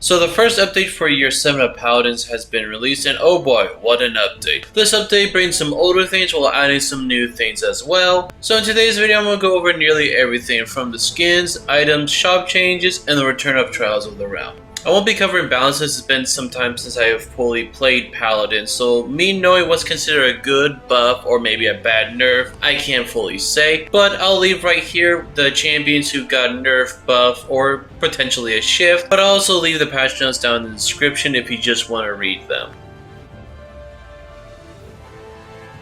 So the first update for year 7 of Paladins has been released, and oh boy, what an update. This update brings some older things while adding some new things as well. So in today's video I'm going to go over nearly everything from the skins, items, shop changes, and the return of Trials of the Realm. I won't be covering balance as it's been some time since I have fully played Paladin, so me knowing what's considered a good buff or maybe a bad nerf, I can't fully say, but I'll leave right here the champions who got nerf, buff, or potentially a shift, but I'll also leave the patch notes down in the description if you just want to read them.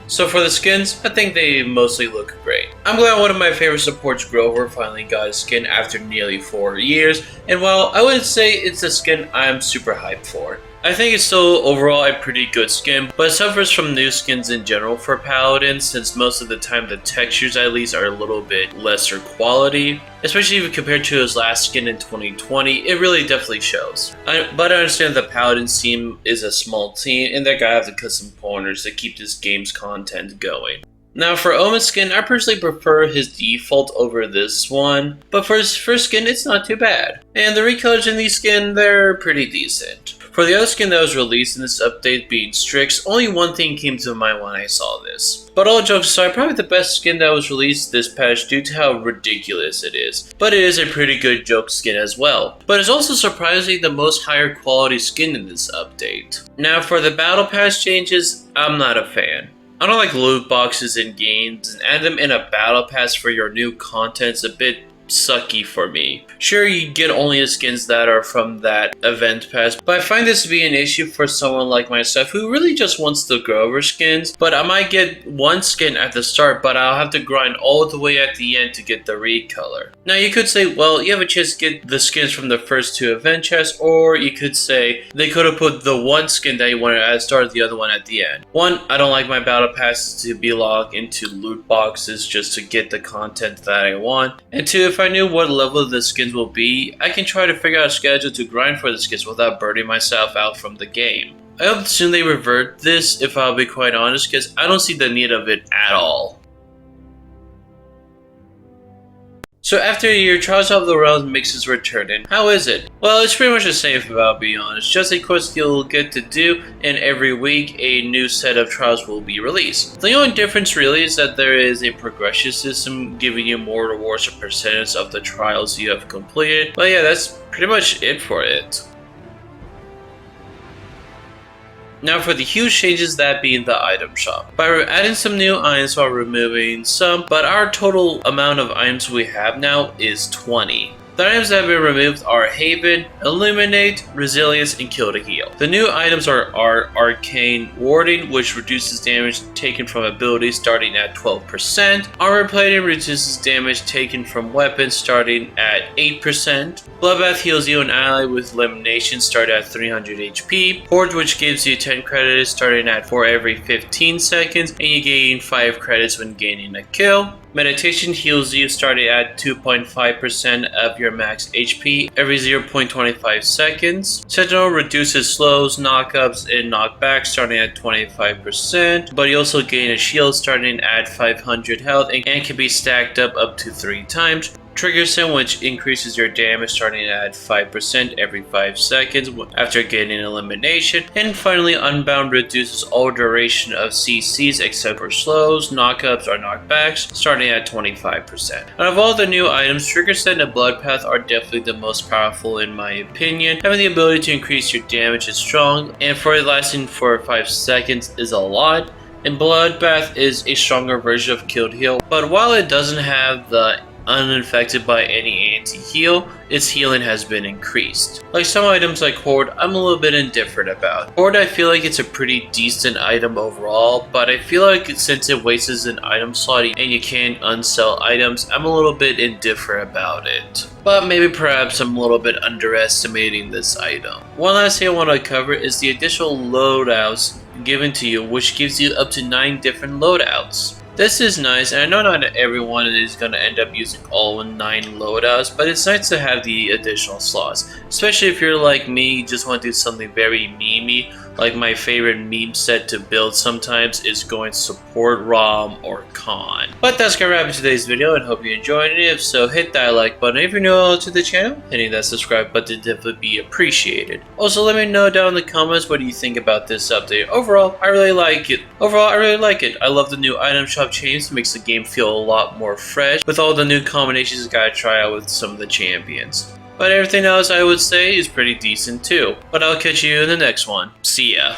So for the skins, I think they mostly look great. I'm glad one of my favorite supports, Grover, finally got a skin after nearly 4 years, and while I wouldn't say it's a skin I'm super hyped for, I think it's still overall a pretty good skin, but it suffers from new skins in general for Paladin since most of the time the textures at least are a little bit lesser quality. Especially if compared to his last skin in 2020, it really definitely shows. But I understand the Paladin team is a small team and they're gonna have to cut some corners to keep this game's content going. Now for Omen's skin, I personally prefer his default over this one, but for his first skin it's not too bad. And the recolors in these skins, they're pretty decent. For the other skin that was released in this update being Strix, only one thing came to mind when I saw this. But all jokes aside, probably the best skin that was released this patch due to how ridiculous it is. But it is a pretty good joke skin as well. But it's also surprisingly the most higher quality skin in this update. Now for the battle pass changes, I'm not a fan. I don't like loot boxes in games, and add them in a battle pass for your new content's a bit sucky for me. Sure, you get only the skins that are from that event pass, but I find this to be an issue for someone like myself who really just wants the Grover skins, but I might get one skin at the start, but I'll have to grind all the way at the end to get the recolor. Now you could say, well, you have a chance to get the skins from the first 2 event chests, or you could say they could have put the one skin that you wanted at the start, the other one at the end. One, I don't like my battle passes to be logged into loot boxes just to get the content that I want, and 2, if I knew what level the skins will be, I can try to figure out a schedule to grind for the skins without burning myself out from the game. I hope soon they revert this, if I'll be quite honest, because I don't see the need of it at all. So after a year, Trials of the Realm makes its return, and how is it? Well, it's pretty much the same if I'll be honest. Just a quest you'll get to do, and every week a new set of trials will be released. The only difference really is that there is a progression system giving you more rewards or percentage of the trials you have completed. But yeah, that's pretty much it for it. Now for the huge changes, that being the item shop. By adding some new items while removing some, but our total amount of items we have now is 20. The items that have been removed are Haven, Illuminate, Resilience, and Kill to Heal. The new items are Arcane Warding, which reduces damage taken from abilities starting at 12%. Armor Plating reduces damage taken from weapons starting at 8%. Bloodbath heals you an ally with Elimination starting at 300 HP. Horde, which gives you 10 credits starting at for every 15 seconds, and you gain 5 credits when gaining a kill. Meditation heals you starting at 2.5% of your max HP every 0.25 seconds. Sentinel reduces slows, knockups, and knockbacks starting at 25%, but you also gain a shield starting at 500 health and can be stacked up to 3 times. Trigger Sim, which increases your damage starting at 5% every 5 seconds after getting elimination. And finally, Unbound reduces all duration of CCs except for slows, knockups, or knockbacks starting at 25%. Out of all the new items, Trigger Sim and Bloodbath are definitely the most powerful in my opinion. Having the ability to increase your damage is strong, and for it lasting for 5 seconds is a lot. And Bloodbath is a stronger version of Kill to Heal, but while it doesn't have the unaffected by any anti-heal, its healing has been increased. Like some items like Horde, I'm a little bit indifferent about. Horde, I feel like it's a pretty decent item overall, but I feel like since it wastes an item slot and you can't unsell items, I'm a little bit indifferent about it. But maybe perhaps I'm a little bit underestimating this item. One last thing I want to cover is the additional loadouts given to you, which gives you up to 9 different loadouts. This is nice, and I know not everyone is going to end up using all 9 loadouts, but it's nice to have the additional slots. Especially if you're like me, you just want to do something very memey, Like my favorite meme set to build sometimes is going to support Rom or Khan. But that's gonna wrap up today's video and hope you enjoyed it. If so, hit that like button. If you're new to the channel, hitting that subscribe button would definitely be appreciated. Also, let me know down in the comments what do you think about this update. Overall, I really like it. I love the new item shop change. It makes the game feel a lot more fresh with all the new combinations I gotta try out with some of the champions. But everything else I would say is pretty decent too. But I'll catch you in the next one. See ya.